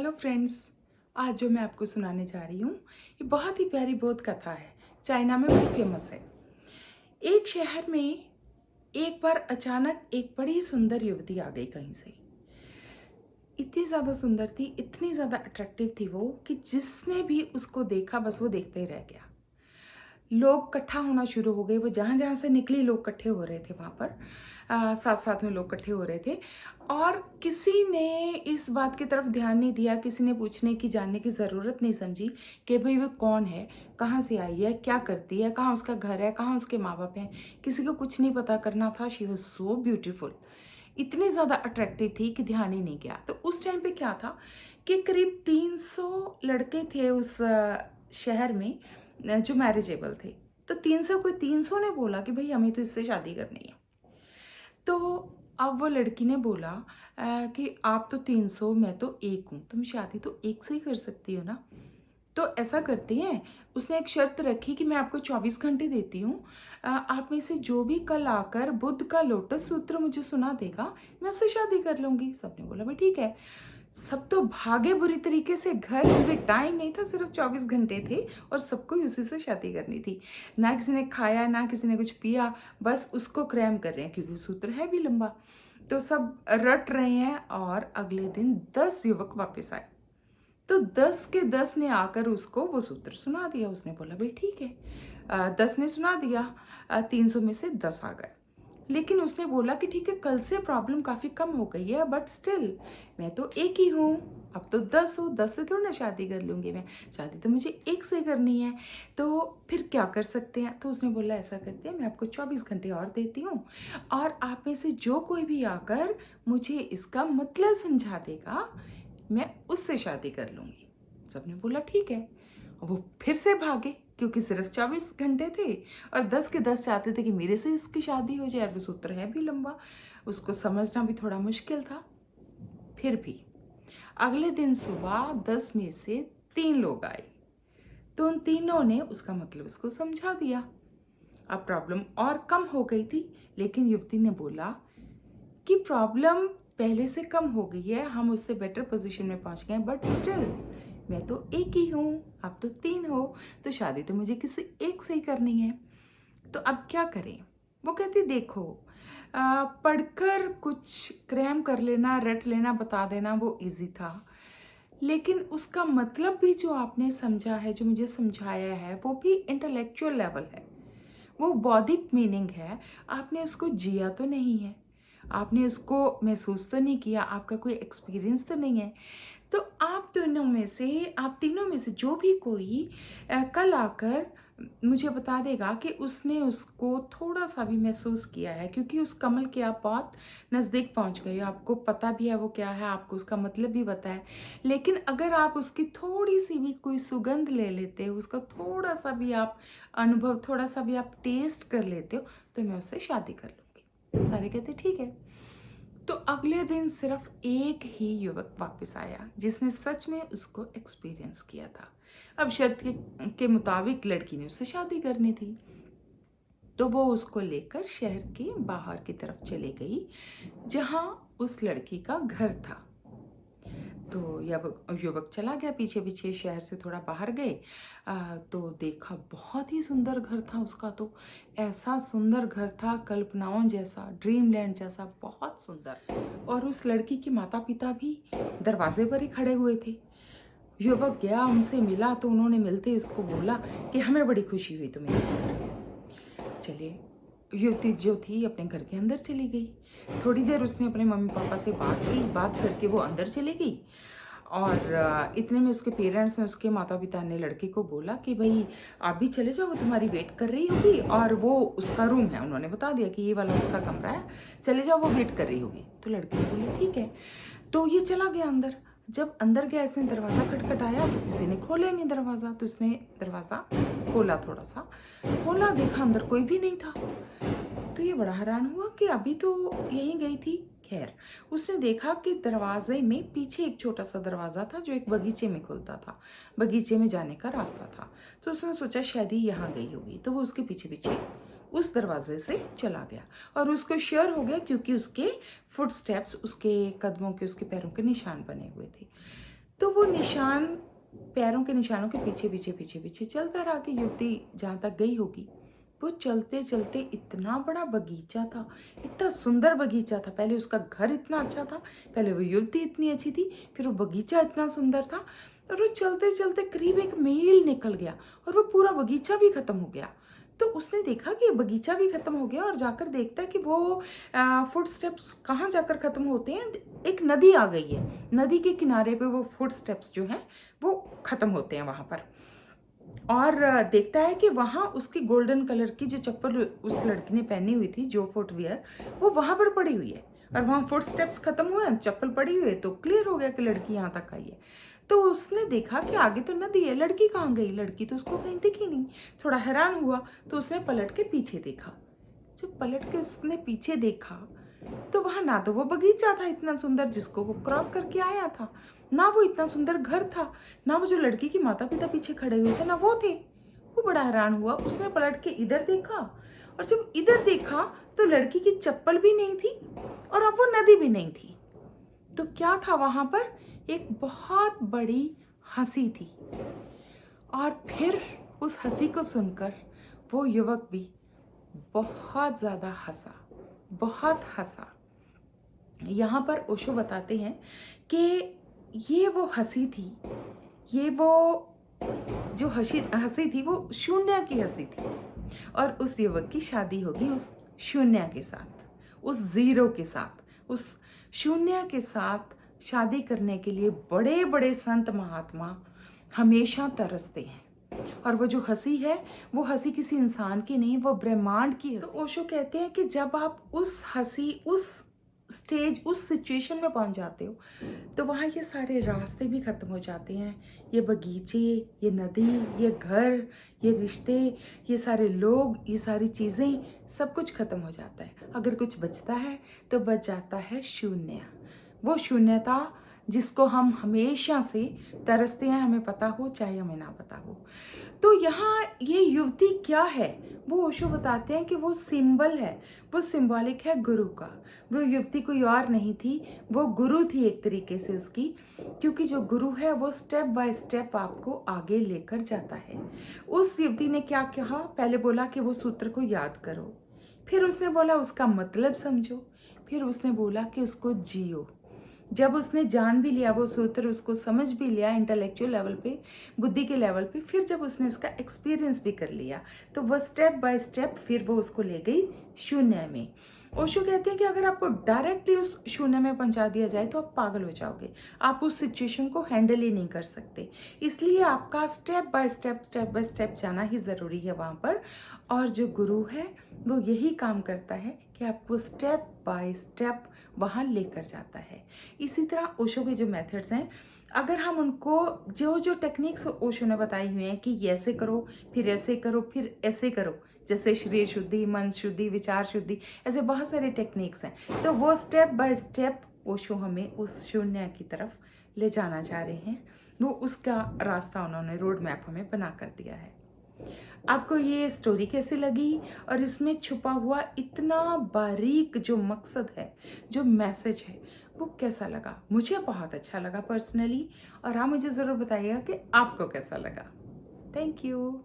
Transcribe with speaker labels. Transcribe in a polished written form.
Speaker 1: Hello friends. आज जो मैं आपको सुनाने जा रही हूँ ये बहुत ही प्यारी बोध कथा है। चाइना में बड़ी फेमस है। एक शहर में एक बार अचानक एक बड़ी सुंदर युवती आ गई कहीं से। इतनी ज़्यादा सुंदर थी, इतनी ज़्यादा अट्रैक्टिव थी वो कि जिसने भी उसको देखा बस वो देखते ही रह गया। लोग इकट्ठा होना शुरू हो गए। वो जहाँ जहाँ से निकली लोग इकट्ठे हो रहे थे वहाँ पर। साथ साथ में लोग इकट्ठे हो रहे थे और किसी ने इस बात की तरफ ध्यान नहीं दिया, किसी ने पूछने की जानने की ज़रूरत नहीं समझी कि भाई वो कौन है, कहाँ से आई है, क्या करती है, कहाँ उसका घर है, कहाँ उसके माँ बाप हैं। किसी को कुछ नहीं पता करना था। शी वॉज सो ब्यूटीफुल, इतनी ज़्यादा अट्रैक्टिव थी कि ध्यान ही नहीं गया। तो उस टाइम पे क्या था कि करीब 300 लड़के थे उस शहर में जो मैरिजेबल थे। तो 300 ने बोला कि भाई हमें तो इससे शादी करनी है। तो अब वो लड़की ने बोला कि आप तो 300, मैं तो एक हूँ, तुम शादी तो एक से ही कर सकती हो ना। तो ऐसा करते हैं, उसने एक शर्त रखी कि मैं आपको 24 घंटे देती हूँ। आप में से जो भी कल आकर बुद्ध का लोटस सूत्र मुझे सुना देगा, मैं उससे शादी कर लूँगी। सबने बोला भाई ठीक है। सब तो भागे बुरी तरीके से घर, क्योंकि टाइम नहीं था, सिर्फ 24 घंटे थे और सबको ही उसी से शादी करनी थी। ना किसी ने खाया, ना किसी ने कुछ पिया, बस उसको क्रैम कर रहे हैं क्योंकि सूत्र है भी लंबा। तो सब रट रहे हैं और अगले दिन 10 युवक वापस आए। तो 10 के 10 ने आकर उसको वो सूत्र सुना दिया। उसने बोला भाई ठीक है। 10 ने सुना दिया, 300 में से 10 आ गए। लेकिन उसने बोला कि ठीक है, कल से प्रॉब्लम काफ़ी कम हो गई है, बट स्टिल मैं तो एक ही हूँ। अब तो 10 हो, 10 से थोड़ी ना शादी कर लूँगी मैं, शादी तो मुझे एक से करनी है। तो फिर क्या कर सकते हैं? तो उसने बोला ऐसा करते हैं, मैं आपको 24 घंटे और देती हूँ और आप में से जो कोई भी आकर मुझे इसका मतलब समझा देगा, मैं उससे शादी कर लूँगी। सबने बोला ठीक है। वो फिर से भागे क्योंकि सिर्फ 24 घंटे थे और 10 के 10 चाहते थे कि मेरे से इसकी शादी हो जाए। और वो सूत्र है भी लंबा, उसको समझना भी थोड़ा मुश्किल था। फिर भी अगले दिन सुबह 10 में से 3 लोग आए। तो उन तीनों ने उसका मतलब उसको समझा दिया। अब प्रॉब्लम और कम हो गई थी, लेकिन युवती ने बोला कि प्रॉब्लम पहले से कम हो गई है, हम उससे बेटर पोजीशन में पहुंच गए, बट स्टिल मैं तो एक ही हूँ, आप तो 3 हो, तो शादी तो मुझे किसी एक से ही करनी है। तो अब क्या करें? वो कहती देखो, पढ़कर कुछ क्रैम कर लेना, रट लेना, बता देना वो इजी था, लेकिन उसका मतलब भी जो आपने समझा है, जो मुझे समझाया है, वो भी इंटेलेक्चुअल लेवल है, वो बौद्धिक मीनिंग है। आपने उसको जिया तो नहीं है, आपने उसको महसूस तो नहीं किया, आपका कोई एक्सपीरियंस तो नहीं है। तो आप दोनों में से, आप तीनों में से जो भी कोई कल आकर मुझे बता देगा कि उसने उसको थोड़ा सा भी महसूस किया है, क्योंकि उस कमल के आप बहुत नज़दीक पहुंच गए हो, आपको पता भी है वो क्या है, आपको उसका मतलब भी पता है। लेकिन अगर आप उसकी थोड़ी सी भी कोई सुगंध ले लेते हो, उसका थोड़ा सा भी आप अनुभव, थोड़ा सा भी आप टेस्ट कर लेते हो, तो मैं उससे शादी कर लूँगी। सारे कहते ठीक है। तो अगले दिन सिर्फ एक ही युवक वापस आया जिसने सच में उसको एक्सपीरियंस किया था। अब शर्त के मुताबिक लड़की ने उससे शादी करनी थी। तो वो उसको लेकर शहर के बाहर की तरफ चली गई, जहाँ उस लड़की का घर था। तो युवक चला गया पीछे पीछे, शहर से थोड़ा बाहर गए। तो देखा बहुत ही सुंदर घर था उसका। तो ऐसा सुंदर घर था, कल्पनाओं जैसा, ड्रीम लैंड जैसा, बहुत सुंदर। और उस लड़की के माता पिता भी दरवाजे पर ही खड़े हुए थे। युवक गया, उनसे मिला, तो उन्होंने मिलते ही उसको बोला कि हमें बड़ी खुशी हुई तुम्हें देखकर। चलिए, युवती जो थी अपने घर के अंदर चली गई। थोड़ी देर उसने अपने मम्मी पापा से बात की, बात करके वो अंदर चली गई। और इतने में उसके पेरेंट्स ने, उसके माता पिता ने लड़के को बोला कि भाई आप भी चले जाओ, वो तुम्हारी वेट कर रही होगी और वो उसका रूम है, उन्होंने बता दिया कि ये वाला उसका कमरा है, चले जाओ, वो वेट कर रही होगी। तो लड़के ने बोला ठीक है। तो ये चला गया अंदर। जब अंदर गया, इसने दरवाज़ा खटखटाया तो किसी ने खोला नहीं दरवाज़ा। तो इसने दरवाज़ा खोला, थोड़ा सा खोला, देखा अंदर कोई भी नहीं था। तो ये बड़ा हैरान हुआ कि अभी तो यहीं गई थी। खैर, उसने देखा कि दरवाजे में पीछे एक छोटा सा दरवाज़ा था जो एक बगीचे में खुलता था, बगीचे में जाने का रास्ता था। तो उसने सोचा शायद ही यहाँ गई होगी, तो वो उसके पीछे पीछे उस दरवाजे से चला गया। और उसको श्योर हो गया क्योंकि उसके फुट स्टेप्स, उसके कदमों के, उसके पैरों के निशान बने हुए थे। तो वो निशान, पैरों के निशानों के पीछे पीछे पीछे पीछे चलता रहा कि युवती जहाँ तक गई होगी। वो चलते चलते इतना बड़ा बगीचा था, इतना सुंदर बगीचा था। पहले उसका घर इतना अच्छा था, पहले वो युवती इतनी अच्छी थी, फिर वो बगीचा इतना सुंदर था। और वो चलते चलते करीब 1 मील निकल गया और वो पूरा बगीचा भी खत्म हो गया। तो उसने देखा कि बगीचा भी खत्म हो गया और जाकर देखता है कि वो फुट स्टेप्स कहाँ जाकर खत्म होते हैं। एक नदी आ गई है, नदी के किनारे पे वो फुट स्टेप्स जो हैं वो खत्म होते हैं वहाँ पर। और देखता है कि वहाँ उसकी गोल्डन कलर की जो चप्पल उस लड़की ने पहनी हुई थी, जो फुटवियर, वो वहाँ पर पड़ी हुई है। और वहाँ फुट स्टेप्स खत्म हुए, चप्पल पड़ी हुई है, तो क्लियर हो गया कि लड़की यहाँ तक आई है। तो उसने देखा कि आगे तो नदी है, लड़की कहाँ गई? लड़की तो उसको कहीं दिखी नहीं। थोड़ा हैरान हुआ तो उसने पलट के पीछे देखा। जब पलट के उसने पीछे देखा तो वहाँ ना तो वो बगीचा था इतना सुंदर जिसको वो क्रॉस करके आया था, ना वो इतना सुंदर घर था, ना वो जो लड़की की माता पिता पीछे खड़े हुए थे ना वो थे। वो बड़ा हैरान हुआ, उसने पलट के इधर देखा और जब इधर देखा तो लड़की की चप्पल भी नहीं थी और अब वो नदी भी नहीं थी। तो क्या था वहां पर? एक बहुत बड़ी हंसी थी। और फिर उस हंसी को सुनकर वो युवक भी बहुत ज़्यादा हंसा, बहुत हंसा। यहाँ पर ओशो बताते हैं कि ये वो हंसी थी, ये वो जो हंसी थी वो शून्य की हंसी थी। और उस युवक की शादी होगी उस शून्य के साथ, उस ज़ीरो के साथ। उस शून्य के साथ शादी करने के लिए बड़े बड़े संत महात्मा हमेशा तरसते हैं। और वो जो हंसी है वो हंसी किसी इंसान की नहीं, वो ब्रह्मांड की हंसी। तो ओशो कहते हैं कि जब आप उस हंसी, उस स्टेज, उस सिचुएशन में पहुंच जाते हो तो वहाँ ये सारे रास्ते भी ख़त्म हो जाते हैं। ये बगीचे, ये नदी, ये घर, ये रिश्ते, ये सारे लोग, ये सारी चीज़ें, सब कुछ ख़त्म हो जाता है। अगर कुछ बचता है तो बच जाता है शून्य। वो शून्यता जिसको हम हमेशा से तरसते हैं, हमें पता हो चाहे हमें ना पता हो। तो यहाँ ये युवती क्या है? वो ओशो बताते हैं कि वो सिंबल है, वो सिंबॉलिक है गुरु का। वो युवती कोई और नहीं थी, वो गुरु थी एक तरीके से उसकी, क्योंकि जो गुरु है वो स्टेप बाय स्टेप आपको आगे लेकर जाता है। उस युवती ने क्या कहा? पहले बोला कि वो सूत्र को याद करो, फिर उसने बोला उसका मतलब समझो, फिर उसने बोला कि उसको जियो। जब उसने जान भी लिया वो सूत्र, उसको समझ भी लिया इंटेलेक्चुअल लेवल पे, बुद्धि के लेवल पे, फिर जब उसने उसका एक्सपीरियंस भी कर लिया तो वो स्टेप बाय स्टेप फिर वो उसको ले गई शून्य में। ओशो कहते हैं कि अगर आपको डायरेक्टली उस शून्य में पहुंचा दिया जाए तो आप पागल हो जाओगे, आप उस सिचुएशन को हैंडल ही नहीं कर सकते। इसलिए आपका स्टेप बाय स्टेप जाना ही ज़रूरी है वहाँ पर। और जो गुरु है वो यही काम करता है कि आपको स्टेप बाय स्टेप वहाँ लेकर जाता है। इसी तरह ओशो के जो मेथड्स हैं, अगर हम उनको, जो जो टेक्निक्स ओशो ने बताई हुई हैं कि ये ऐसे करो, फिर ऐसे करो, फिर ऐसे करो, जैसे शरीर शुद्धि, मन शुद्धि, विचार शुद्धि, ऐसे बहुत सारे टेक्निक्स हैं। तो वो स्टेप बाय स्टेप ओशो हमें उस शून्य की तरफ ले जाना चाह रहे हैं। वो उसका रास्ता उन्होंने रोड मैप हमें बना कर दिया है। आपको ये स्टोरी कैसी लगी और इसमें छुपा हुआ इतना बारीक जो मकसद है, जो मैसेज है, वो कैसा लगा? मुझे बहुत अच्छा लगा पर्सनली, और आप मुझे ज़रूर बताइएगा कि आपको कैसा लगा। Thank you.